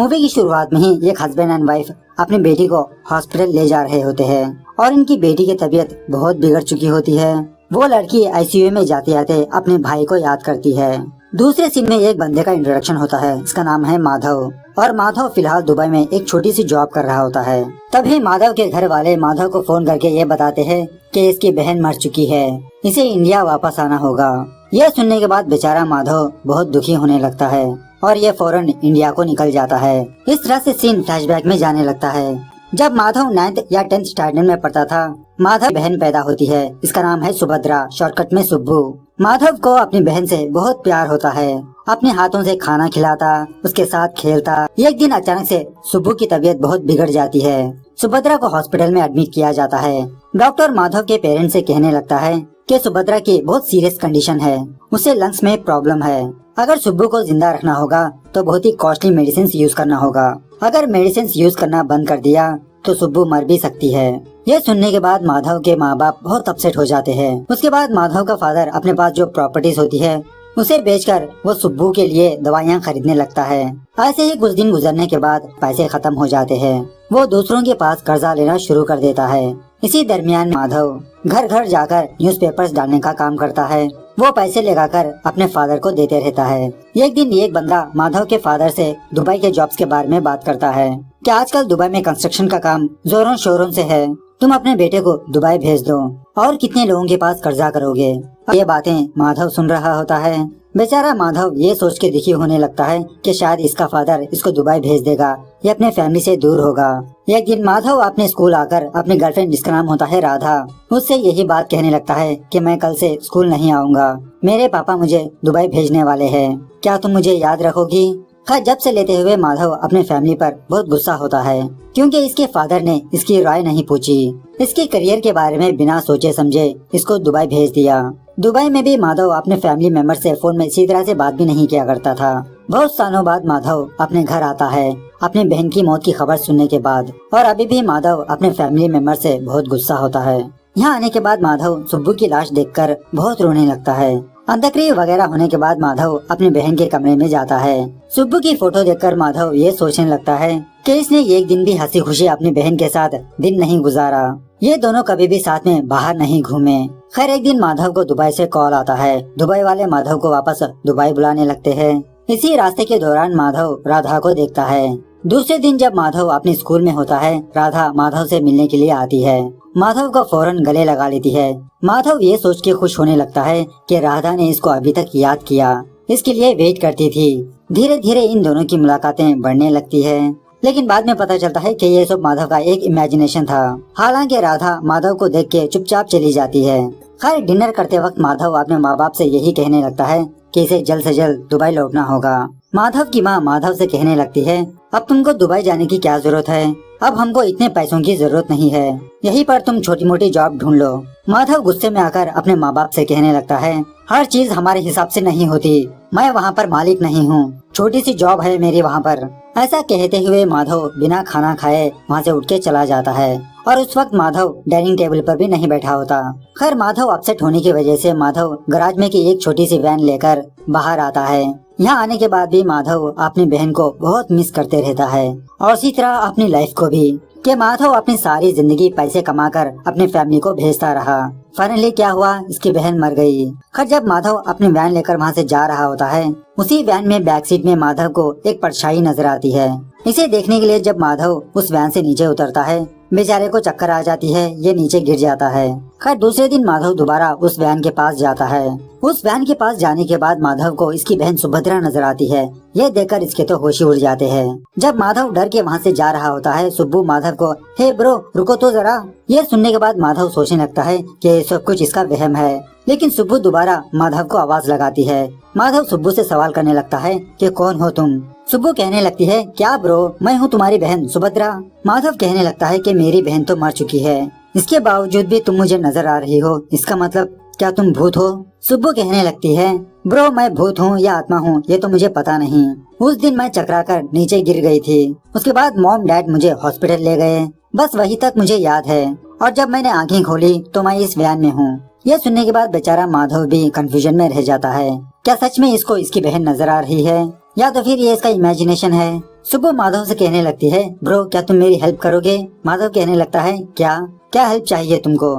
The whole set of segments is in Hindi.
मूवी की शुरुआत में ही एक हस्बैंड एंड वाइफ अपनी बेटी को हॉस्पिटल ले जा रहे होते हैं और इनकी बेटी की तबीयत बहुत बिगड़ चुकी होती है। वो लड़की आईसीयू में जाते जाते अपने भाई को याद करती है। दूसरे सीन में एक बंदे का इंट्रोडक्शन होता है। इसका नाम है माधव और माधव फिलहाल दुबई में एक छोटी सी जॉब कर रहा होता है। तभी माधव के घर वाले माधव को फोन करके ये बताते हैं कि इसकी बहन मर चुकी है, इसे इंडिया वापस आना होगा। यह सुनने के बाद बेचारा माधव बहुत दुखी होने लगता है और ये फौरन इंडिया को निकल जाता है। इस तरह से सीन फ्लैशबैक में जाने लगता है। जब माधव 9th या 10th स्टैंडर्ड में पढ़ता था, माधव बहन पैदा होती है। इसका नाम है सुभद्रा, शॉर्टकट में सुब्बू। माधव को अपनी बहन से बहुत प्यार होता है, अपने हाथों से खाना खिलाता, उसके साथ खेलता। एक दिन अचानक से सुब्बू की तबीयत बहुत बिगड़ जाती है। सुभद्रा को हॉस्पिटल में एडमिट किया जाता है। डॉक्टर माधव के पेरेंट्स से कहने लगता है कि सुभद्रा की बहुत सीरियस कंडीशन है, उसे लंग्स में प्रॉब्लम है। अगर सुब्बू को जिंदा रखना होगा तो बहुत ही कॉस्टली मेडिसिन यूज करना होगा। अगर मेडिसिन यूज करना बंद कर दिया तो सुब्बू मर भी सकती है। ये सुनने के बाद माधव के माँ बाप बहुत अपसेट हो जाते हैं। उसके बाद माधव का फादर अपने पास जो प्रॉपर्टीज होती है उसे बेचकर वो सुब्बू के लिए दवाइयाँ खरीदने लगता है। ऐसे ही कुछ दिन गुजरने के बाद पैसे खत्म हो जाते हैं। वो दूसरों के पास कर्जा लेना शुरू कर देता है। इसी दरमियान माधव घर घर जाकर न्यूज़पेपर्स डालने का काम करता है। वो पैसे लगाकर अपने फादर को देते रहता है। एक दिन एक बंदा माधव के फादर से दुबई के जॉब्स के बारे में बात करता है कि आजकल दुबई में कंस्ट्रक्शन का काम जोरों शोरों से है, तुम अपने बेटे को दुबई भेज दो और कितने लोगों के पास कर्जा करोगे। ये बातें माधव सुन रहा होता है। बेचारा माधव ये सोच के दुखी होने लगता है कि शायद इसका फादर इसको दुबई भेज देगा, ये अपने फैमिली से दूर होगा। एक दिन माधव अपने स्कूल आकर अपनी गर्लफ्रेंड, जिसका नाम होता है राधा, उससे यही बात कहने लगता है कि मैं कल से स्कूल नहीं आऊँगा, मेरे पापा मुझे दुबई भेजने वाले हैं, क्या तुम मुझे याद रखोगी। खैर, जब से लेते हुए माधव अपने फैमिली पर बहुत गुस्सा होता है क्योंकि इसके फादर ने इसकी राय नहीं पूछी। इसके करियर के बारे में बिना सोचे समझे इसको दुबई भेज दिया। दुबई में भी माधव अपने फैमिली मेंबर से फोन में इसी तरह से बात भी नहीं किया करता था। बहुत सालों बाद माधव अपने घर आता है अपनी बहन की मौत की खबर सुनने के बाद, और अभी भी माधव अपने फैमिली मेंबर से बहुत गुस्सा होता है। यहाँ आने के बाद माधव सुब्बू की लाश देखकर बहुत रोने लगता है। अंत्यक्रिया वगैरह होने के बाद माधव अपनी बहन के कमरे में जाता है। सुब्बू की फोटो देखकर माधव ये सोचने लगता है कि इसने एक दिन भी हंसी खुशी अपनी बहन के साथ दिन नहीं गुजारा, ये दोनों कभी भी साथ में बाहर नहीं घूमे। खैर, एक दिन माधव को दुबई से कॉल आता है। दुबई वाले माधव को वापस दुबई बुलाने लगते हैं। इसी रास्ते के दौरान माधव राधा को देखता है। दूसरे दिन जब माधव अपने स्कूल में होता है, राधा माधव से मिलने के लिए आती है। माधव को फौरन गले लगा लेती है। माधव ये सोच के खुश होने लगता है कि राधा ने इसको अभी तक याद किया, इसके लिए वेट करती थी। धीरे धीरे इन दोनों की मुलाकातें बढ़ने लगती है, लेकिन बाद में पता चलता है कि ये सब माधव का एक इमेजिनेशन था। हालांकि राधा माधव को देख के चुपचाप चली जाती है। खैर, डिनर करते वक्त माधव अपने माँ बाप से यही कहने लगता है कि इसे जल्द से जल्द दुबई लौटना होगा। माधव की माँ माधव से कहने लगती है, अब तुमको दुबई जाने की क्या जरूरत है, अब हमको इतने पैसों की जरूरत नहीं है, यहीं पर तुम छोटी मोटी जॉब ढूंढ लो। माधव गुस्से में आकर अपने माँ बाप से कहने लगता है, हर चीज हमारे हिसाब से नहीं होती, मैं वहाँ पर मालिक नहीं हूँ, छोटी सी जॉब है मेरी वहाँ पर। ऐसा कहते हुए माधव बिना खाना खाए वहाँ से उठ के चला जाता है और उस वक्त माधव डाइनिंग टेबल पर भी नहीं बैठा होता। खैर, माधव अपसेट होने की वजह से माधव गराज में की एक छोटी सी वैन लेकर बाहर आता है। यहाँ आने के बाद भी माधव अपनी बहन को बहुत मिस करते रहता है और इसी तरह अपनी लाइफ को भी, कि माधव अपनी सारी जिंदगी पैसे कमाकर अपनी फैमिली को भेजता रहा। फाइनली क्या हुआ, इसकी बहन मर गई। खैर, जब माधव अपनी वैन लेकर वहाँ से जा रहा होता है, उसी वैन में बैक सीट में माधव को एक परछाई नजर आती है। इसे देखने के लिए जब माधव उस वैन से नीचे उतरता है, बेचारे को चक्कर आ जाती है, ये नीचे गिर जाता है। खैर, दूसरे दिन माधव दोबारा उस वैन के पास जाता है। उस वैन के पास जाने के बाद माधव को इसकी बहन सुभद्रा नजर आती है। ये देखकर इसके तो होश ही उड़ जाते हैं। जब माधव डर के वहाँ से जा रहा होता है, सुब्बू माधव को, हे ब्रो रुको तो जरा। ये सुनने के बाद माधव सोचने लगता है कि सब कुछ इसका वहम है, लेकिन सुब्बू दोबारा माधव को आवाज लगाती है। माधव सुब्बू से सवाल करने लगता है कि कौन हो तुम। सुब्बू कहने लगती है, क्या ब्रो, मैं हूँ तुम्हारी बहन सुभद्रा। माधव कहने लगता है कि मेरी बहन तो मर चुकी है, इसके बावजूद भी तुम मुझे नजर आ रही हो, इसका मतलब क्या तुम भूत हो। सुब्बू कहने लगती है, ब्रो मैं भूत हूँ या आत्मा हूँ ये तो मुझे पता नहीं, उस दिन मैं चकराकर नीचे गिर गई थी, उसके बाद मॉम डैड मुझे हॉस्पिटल ले गए, बस वही तक मुझे याद है, और जब मैंने आंखें खोली तो मैं इस वैन में हूँ। यह सुनने के बाद बेचारा माधव भी कंफ्यूजन में रह जाता है, क्या सच में इसको इसकी बहन नजर आ रही है या तो फिर ये इसका इमेजिनेशन है। सुब्बू माधव से कहने लगती है, ब्रो क्या तुम मेरी हेल्प करोगे? माधव कहने लगता है, क्या क्या हेल्प चाहिए तुमको?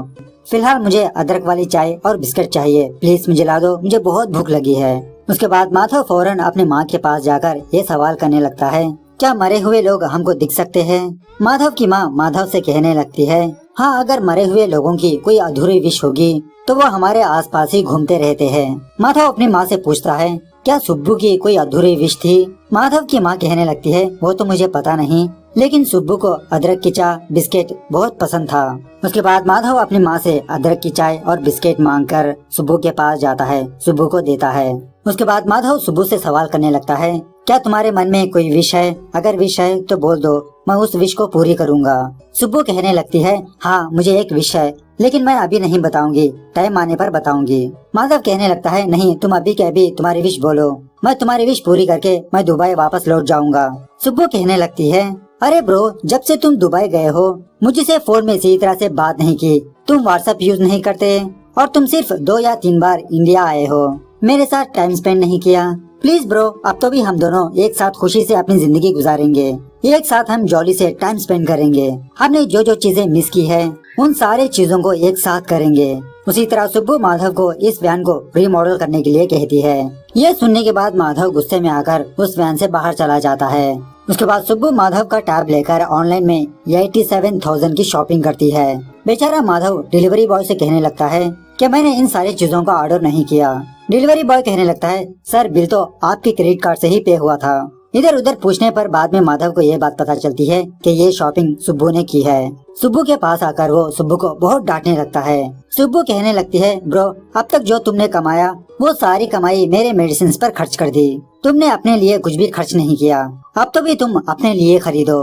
फिलहाल मुझे अदरक वाली चाय और बिस्किट चाहिए, प्लीज मुझे ला दो, मुझे बहुत भूख लगी है। उसके बाद माधव फौरन अपनी माँ के पास जाकर ये सवाल करने लगता है, क्या मरे हुए लोग हमको दिख सकते हैं? माधव की माँ माधव से कहने लगती है, हाँ अगर मरे हुए लोगों की कोई अधूरी विश होगी तो वो हमारे आसपास ही घूमते रहते हैं। माधव अपनी माँ से पूछता है, क्या सुब्बू की कोई अधूरी विश थी? माधव की माँ कहने लगती है, वो तो मुझे पता नहीं, लेकिन सुब्बू को अदरक की चाय बिस्किट बहुत पसंद था। उसके बाद माधव अपनी माँ से अदरक की चाय और बिस्किट मांगकर सुब्बू के पास जाता है, सुब्बू को देता है। उसके बाद माधव सुब्बू से सवाल करने लगता है, क्या तुम्हारे मन में कोई विश है? अगर विश है तो बोल दो, मैं उस विश को पूरी करूँगा। सुब्बू कहने लगती है, हाँ मुझे एक विश है, लेकिन मैं अभी नहीं बताऊंगी, टाइम आने पर बताऊंगी। माधव कहने लगता है, नहीं तुम अभी के अभी तुम्हारी विश बोलो, मैं तुम्हारी विश पूरी करके मैं दुबई वापस लौट जाऊंगा। सुब्बू कहने लगती है, अरे ब्रो जब से तुम दुबई गए हो मुझसे फोन में इसी तरह से बात नहीं की, तुम व्हाट्सएप यूज नहीं करते और तुम सिर्फ 2 या 3 बार इंडिया आए हो, मेरे साथ टाइम स्पेंड नहीं किया। प्लीज ब्रो अब तो भी हम दोनों एक साथ खुशी से अपनी जिंदगी गुजारेंगे, एक साथ हम जॉली से टाइम स्पेंड करेंगे, हमने जो जो चीजें मिस की है उन सारे चीजों को एक साथ करेंगे। उसी तरह सुब्बू माधव को इस वैन को रीमॉडल करने के लिए कहती है। ये सुनने के बाद माधव गुस्से में आकर उस वैन से बाहर चला जाता है। उसके बाद सुब्बू माधव का टैब लेकर ऑनलाइन में 87,000 की शॉपिंग करती है। बेचारा माधव डिलीवरी बॉय से कहने लगता है कि मैंने इन सारी चीजों का ऑर्डर नहीं किया। डिलीवरी बॉय कहने लगता है, सर बिल तो आपके क्रेडिट कार्ड से ही पे हुआ था। इधर उधर पूछने पर बाद में माधव को ये बात पता चलती है कि ये शॉपिंग सुब्बू ने की है। सुब्बू के पास आकर वो सुब्बू को बहुत डांटने लगता है। सुब्बू कहने लगती है, ब्रो अब तक जो तुमने कमाया वो सारी कमाई मेरे मेडिसिन पर खर्च कर दी, तुमने अपने लिए कुछ भी खर्च नहीं किया, अब तो भी तुम अपने लिए खरीदो,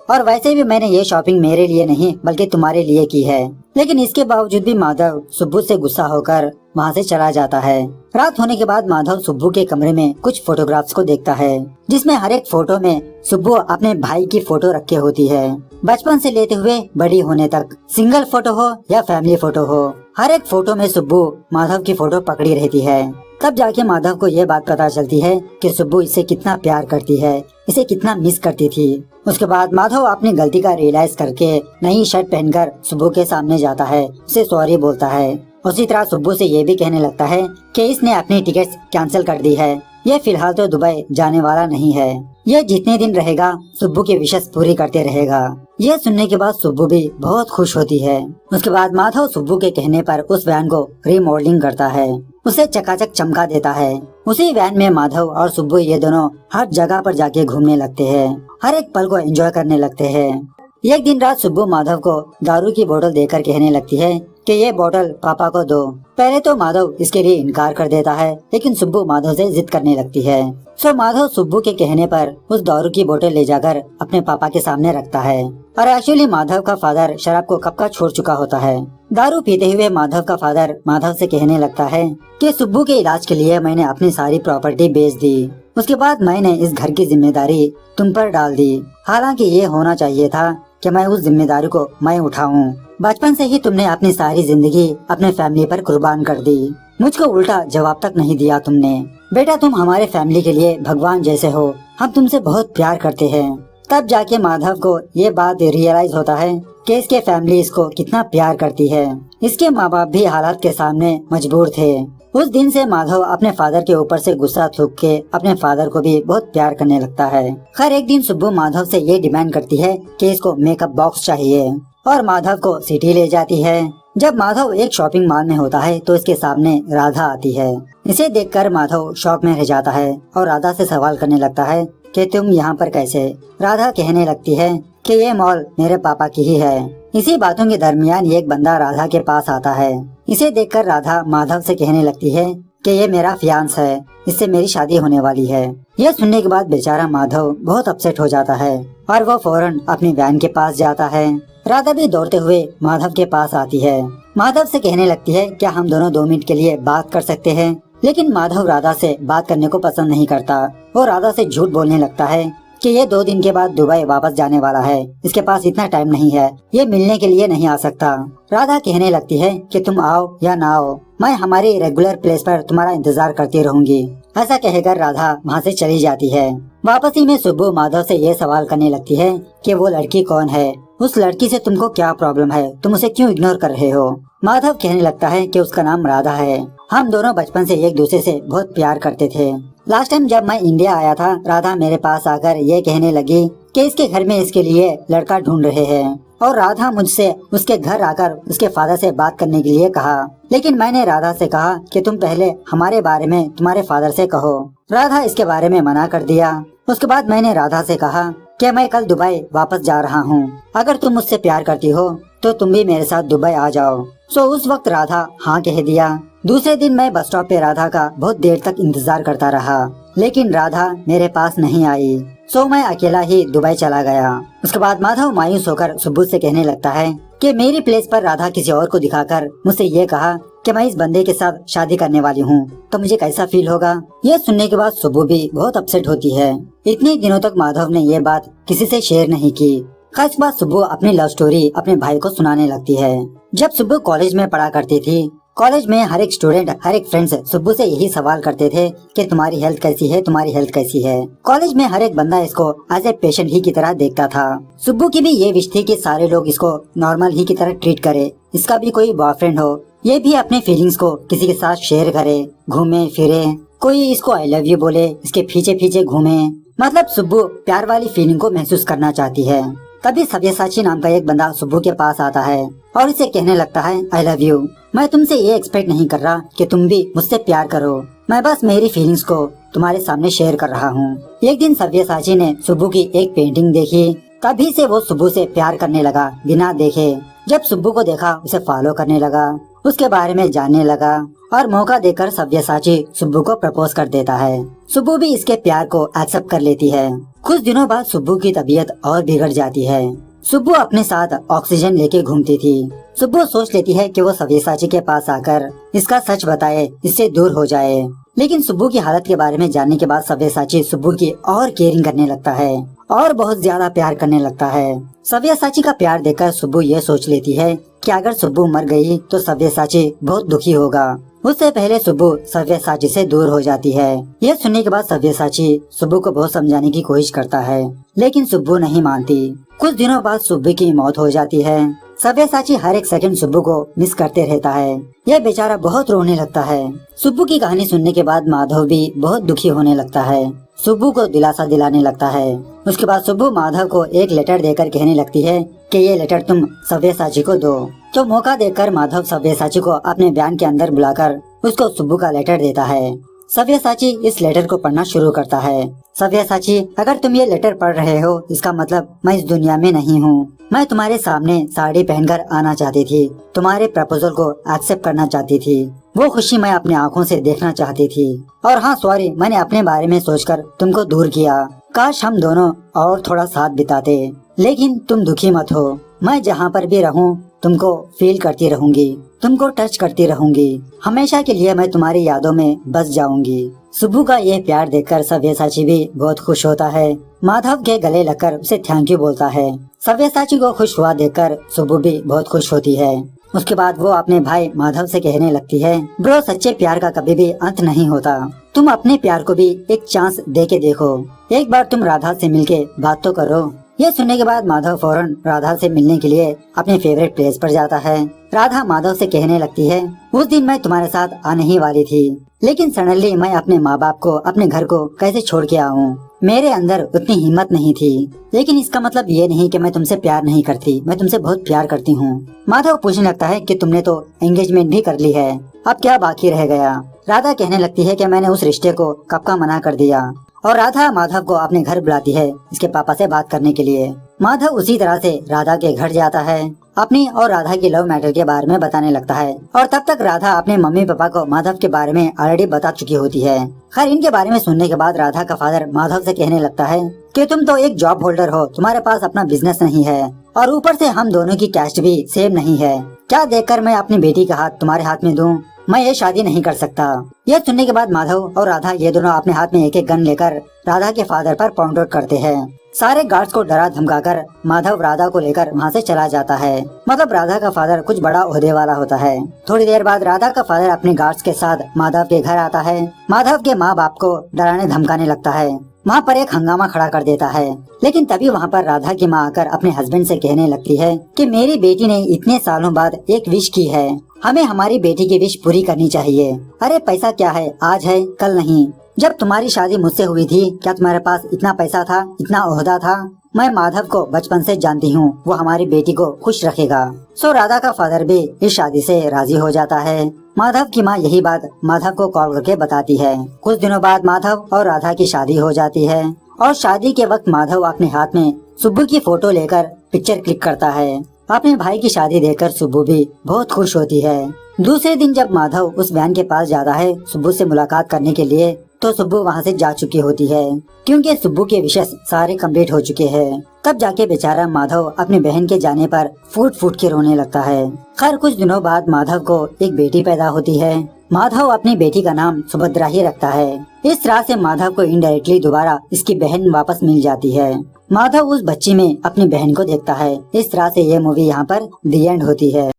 और वैसे भी मैंने ये शॉपिंग मेरे लिए नहीं बल्कि तुम्हारे लिए की है। लेकिन इसके बावजूद भी माधव सुब्बू से गुस्सा होकर वहाँ से चला जाता है। रात होने के बाद माधव सुब्बू के कमरे में कुछ फोटोग्राफ्स को देखता है, जिसमें हर एक फोटो में सुब्बू अपने भाई की फोटो रखे होती है, बचपन से लेते हुए बड़ी होने तक, सिंगल फोटो हो या फैमिली फोटो हो, हर एक फोटो में सुब्बू माधव की फोटो पकड़ी रहती है। तब जाके माधव को ये बात पता चलती है कि सुब्बू इससे कितना प्यार करती है, इसे कितना मिस करती थी। उसके बाद माधव अपनी गलती का रियलाइज करके नई शर्ट पहनकर सुब्बू के सामने जाता है, उसे सॉरी बोलता है। उसी तरह सुब्बू से ये भी कहने लगता है कि इसने अपनी टिकट्स कैंसिल कर दी है, ये फिलहाल तो दुबई जाने वाला नहीं है, ये जितने दिन रहेगा सुब्बू की विशेष पूरी करते रहेगा। यह सुनने के बाद सुब्बू भी बहुत खुश होती है। उसके बाद माधव सुब्बू के कहने पर उस वैन को रीमॉडलिंग करता है, उसे चकाचक चमका देता है। उसी वैन में माधव और सुब्बू ये दोनों हर जगह पर जाके घूमने लगते हैं, हर एक पल को एंजॉय करने लगते हैं। एक दिन रात सुब्बू माधव को दारू की बोतल देकर कहने लगती है कि ये बोतल पापा को दो। पहले तो माधव इसके लिए इनकार कर देता है, लेकिन सुब्बू माधव से जिद करने लगती है। सो माधव सुब्बू के कहने पर उस दारू की बोतल ले जाकर अपने पापा के सामने रखता है। और एक्चुअली माधव का फादर शराब को कब का छोड़ चुका होता है। दारू पीते हुए माधव का फादर माधव से कहने लगता है कि सुब्बू के इलाज के लिए मैंने अपनी सारी प्रॉपर्टी बेच दी, उसके बाद मैंने इस घर की जिम्मेदारी तुम पर डाल दी। हालांकि ये होना चाहिए था कि मैं उस जिम्मेदारी को मैं उठाऊं। बचपन से ही तुमने अपनी सारी जिंदगी अपने फैमिली पर कुर्बान कर दी, मुझको उल्टा जवाब तक नहीं दिया तुमने। बेटा तुम हमारे फैमिली के लिए भगवान जैसे हो, हम तुमसे बहुत प्यार करते हैं। तब जाके माधव को ये बात रियलाइज होता है कि इसके फैमिली इसको कितना प्यार करती है। इसके माँ बाप भी हालात के सामने मजबूर थे। उस दिन से माधव अपने फादर के ऊपर से गुस्सा थूक के अपने फादर को भी बहुत प्यार करने लगता है। खैर एक दिन सुब्बू माधव से ये डिमांड करती है कि इसको मेकअप बॉक्स चाहिए और माधव को सिटी ले जाती है। जब माधव एक शॉपिंग मॉल में होता है तो इसके सामने राधा आती है। इसे देखकर माधव शॉक में रह जाता है और राधा से सवाल करने लगता है कि तुम यहाँ पर कैसे? राधा कहने लगती है कि ये मॉल मेरे पापा की ही है। इसी बातों के दरमियान एक बंदा राधा के पास आता है। इसे देखकर राधा माधव से कहने लगती है कि ये मेरा फियांस है, इससे मेरी शादी होने वाली है। यह सुनने के बाद बेचारा माधव बहुत अपसेट हो जाता है और वो फौरन अपनी वैन के पास जाता है। राधा भी दौड़ते हुए माधव के पास आती है। माधव से कहने लगती है क्या हम दोनों 2 मिनट के लिए बात कर सकते हैं? लेकिन माधव राधा से बात करने को पसंद नहीं करता। वो राधा से झूठ बोलने लगता है कि ये 2 दिन के बाद दुबई वापस जाने वाला है, इसके पास इतना टाइम नहीं है, ये मिलने के लिए नहीं आ सकता। राधा कहने लगती है कि तुम आओ या ना आओ, मैं हमारी रेगुलर प्लेस पर तुम्हारा इंतजार करती रहूंगी। ऐसा कहकर राधा वहाँ से चली जाती है। वापसी में सुब्बू माधव से ये सवाल करने लगती है कि वो लड़की कौन है, उस लड़की से तुमको क्या प्रॉब्लम है, तुम उसे क्यों इग्नोर कर रहे हो। माधव कहने लगता है कि उसका नाम राधा है, हम दोनों बचपन से एक दूसरे से बहुत प्यार करते थे। लास्ट टाइम जब मैं इंडिया आया था, राधा मेरे पास आकर ये कहने लगी कि इसके घर में इसके लिए लड़का ढूंढ रहे हैं और राधा मुझसे उसके घर आकर उसके फादर से बात करने के लिए कहा। लेकिन मैंने राधा से कहा कि तुम पहले हमारे बारे में तुम्हारे फादर से कहो। राधा इसके बारे में मना कर दिया। उसके बाद मैंने राधा से कहा कि मैं कल दुबई वापस जा रहा हूँ, अगर तुम मुझसे प्यार करती हो तो तुम भी मेरे साथ दुबई आ जाओ। सो उस वक्त राधा हाँ कह दिया। दूसरे दिन मैं बस स्टॉप पे राधा का बहुत देर तक इंतजार करता रहा, लेकिन राधा मेरे पास नहीं आई। सो मैं अकेला ही दुबई चला गया। उसके बाद माधव मायूस होकर सुब्बू से कहने लगता है कि मेरी प्लेस पर राधा किसी और को दिखाकर मुझसे ये कहा कि मैं इस बंदे के साथ शादी करने वाली हूँ, तो मुझे कैसा फील होगा। ये सुनने के बाद सुब्बू भी बहुत अपसेट होती है। इतने दिनों तक माधव ने ये बात किसी से शेयर नहीं की। खास बात सुब्बू अपनी लव स्टोरी अपने भाई को सुनाने लगती है। जब सुब्बू कॉलेज में पढ़ा करती थी, कॉलेज में हर एक स्टूडेंट, हर एक फ्रेंड्स सुब्बू से यही सवाल करते थे कि तुम्हारी हेल्थ कैसी है, तुम्हारी हेल्थ कैसी है। कॉलेज में हर एक बंदा इसको एज ए पेशेंट ही की तरह देखता था। सुब्बू की भी ये विश थी कि सारे लोग इसको नॉर्मल ही की तरह ट्रीट करे, इसका भी कोई बॉयफ्रेंड हो, ये भी अपने फीलिंग्स को किसी के साथ शेयर करे, घूमे फिरे, कोई इसको आई लव यू बोले, इसके पीछे पीछे घूमे। मतलब सुब्बू प्यार वाली फीलिंग को महसूस करना चाहती है। तभी सब्यसाची नाम का एक बंदा सुब्बू के पास आता है और इसे कहने लगता है आई लव यू। मैं तुमसे ये एक्सपेक्ट नहीं कर रहा कि तुम भी मुझसे प्यार करो, मैं बस मेरी फीलिंग्स को तुम्हारे सामने शेयर कर रहा हूँ। एक दिन सब्यसाची ने सुब्बू की एक पेंटिंग देखी, तभी से वो सुब्बू से प्यार करने लगा बिना देखे। जब सुब्बू को देखा उसे फॉलो करने लगा, उसके बारे में जानने लगा और मौका देकर सब्यसाची सुब्बू को प्रपोज कर देता है। सुब्बू भी इसके प्यार को एक्सेप्ट कर लेती है। कुछ दिनों बाद सुब्बू की तबीयत और बिगड़ जाती है। सुब्बू अपने साथ ऑक्सीजन लेके घूमती थी। सुब्बू सोच लेती है कि वो सब्यसाची के पास आकर इसका सच बताए, इससे दूर हो जाए। लेकिन सुब्बू की हालत के बारे में जानने के बाद सब्यसाची सुब्बू की और केयरिंग करने लगता है और बहुत ज्यादा प्यार करने लगता है। सब्यसाची का प्यार देखकर सुब्बू ये सोच लेती है कि अगर सुब्बू मर गई तो सब्यसाची बहुत दुखी होगा। उससे पहले सुब्बू सब्यसाची से दूर हो जाती है। यह सुनने के बाद सब्यसाची सुब्बू को बहुत समझाने की कोशिश करता है, लेकिन सुब्बू नहीं मानती। कुछ दिनों बाद सुब्बू की मौत हो जाती है। सब्यसाची हर एक सेकंड सुब्बू को मिस करते रहता है। यह बेचारा बहुत रोने लगता है। सुब्बू की कहानी सुनने के बाद माधव भी बहुत दुखी होने लगता है, सुब्बू को दिलासा दिलाने लगता है। उसके बाद सुब्बू माधव को एक लेटर देकर कहने लगती है कि ये लेटर तुम सब्यसाची को दो। तो मौका देकर माधव सब्यसाची को अपने बयान के अंदर बुलाकर उसको सुब्बू का लेटर देता है। सब्यसाची इस लेटर को पढ़ना शुरू करता है। सब्यसाची, अगर तुम ये लेटर पढ़ रहे हो, इसका मतलब मैं इस दुनिया में नहीं हूँ। मैं तुम्हारे सामने साड़ी पहनकर आना चाहती थी, तुम्हारे प्रपोजल को एक्सेप्ट करना चाहती थी, वो खुशी मैं अपने आँखों से देखना चाहती थी। और हाँ सॉरी, मैंने अपने बारे में सोचकर तुमको दूर किया। काश हम दोनों और थोड़ा साथ बिताते, लेकिन तुम दुखी मत हो। मैं जहाँ पर भी रहूँ तुमको फील करती रहूंगी, तुमको टच करती रहूंगी। हमेशा के लिए मैं तुम्हारी यादों में बस जाऊंगी। सुब्बू का ये प्यार देखकर सब्यसाची भी बहुत खुश होता है। माधव के गले लगकर उसे थैंक यू बोलता है। सब्यसाची को खुश हुआ देखकर सुब्बू भी बहुत खुश होती है। उसके बाद वो अपने भाई माधव से कहने लगती है, ब्रो सच्चे प्यार का कभी भी अंत नहीं होता। तुम अपने प्यार को भी एक चांस दे के देखो। एक बार तुम राधा से मिलके बात तो करो। ये सुनने के बाद माधव फौरन राधा से मिलने के लिए अपने फेवरेट प्लेस पर जाता है। राधा माधव से कहने लगती है, उस दिन मैं तुम्हारे साथ आने ही वाली थी, लेकिन सडनली मैं अपने माँ बाप को, अपने घर को कैसे छोड़ के आऊँ। मेरे अंदर उतनी हिम्मत नहीं थी। लेकिन इसका मतलब ये नहीं कि मैं तुमसे प्यार नहीं करती, मैं तुमसे बहुत प्यार करती हूँ। माधव पूछने लगता है कि तुमने तो एंगेजमेंट भी कर ली है, अब क्या बाकी रह गया। राधा कहने लगती है कि मैंने उस रिश्ते को कब का मना कर दिया। और राधा माधव को अपने घर बुलाती है इसके पापा से बात करने के लिए। माधव उसी तरह से राधा के घर जाता है, अपनी और राधा की लव मैटर के बारे में बताने लगता है। और तब तक राधा अपने मम्मी पापा को माधव के बारे में ऑलरेडी बता चुकी होती है। खैर इनके बारे में सुनने के बाद राधा का फादर माधव से कहने लगता है कि तुम तो एक जॉब होल्डर हो, तुम्हारे पास अपना बिजनेस नहीं है और ऊपर से हम दोनों की कैस्ट भी सेम नहीं है। क्या देखकर मैं अपनी बेटी का हाथ तुम्हारे हाथ में दूं? मैं ये शादी नहीं कर सकता। यह सुनने के बाद माधव और राधा ये दोनों अपने हाथ में एक एक गन लेकर राधा के फादर पर पॉइंट आउट करते हैं। सारे गार्ड्स को डरा धमकाकर माधव राधा को लेकर वहाँ से चला जाता है। मतलब राधा का फादर कुछ बड़ा ओहदे वाला होता है। थोड़ी देर बाद राधा का फादर अपने गार्ड्स के साथ माधव के घर आता है। माधव के माँ बाप को डराने धमकाने लगता है। वहाँ पर एक हंगामा खड़ा कर देता है। लेकिन तभी वहाँ पर राधा की माँ आकर अपने हस्बैंड से कहने लगती है कि मेरी बेटी ने इतने सालों बाद एक विश की है, हमें हमारी बेटी की विश पूरी करनी चाहिए। अरे पैसा क्या है, आज है कल नहीं। जब तुम्हारी शादी मुझसे हुई थी क्या तुम्हारे पास इतना पैसा था, इतना ओहदा था? मैं माधव को बचपन से जानती हूँ, वो हमारी बेटी को खुश रखेगा। सो राधा का फादर भी इस शादी से राजी हो जाता है। माधव की माँ यही बात माधव को कॉल करके बताती है। कुछ दिनों बाद माधव और राधा की शादी हो जाती है और शादी के वक्त माधव अपने हाथ में सुब्बू की फोटो लेकर पिक्चर क्लिक करता है। अपने भाई की शादी देखकर सुब्बू भी बहुत खुश होती है। दूसरे दिन जब माधव उस वैन के पास जाता है सुब्बू से मुलाकात करने के लिए, तो सुब्बू वहाँ से जा चुकी होती है क्योंकि सुब्बू के विशेष सारे कंप्लीट हो चुके हैं। तब जाके बेचारा माधव अपनी बहन के जाने पर फूट फूट के रोने लगता है। खैर कुछ दिनों बाद माधव को एक बेटी पैदा होती है। माधव अपनी बेटी का नाम सुभद्रा ही रखता है। इस तरह से माधव को इनडायरेक्टली दोबारा इसकी बहन वापस मिल जाती है। माधव उस बच्ची में अपनी बहन को देखता है। इस तरह से ये मूवी यहाँ पर दी एंड होती है।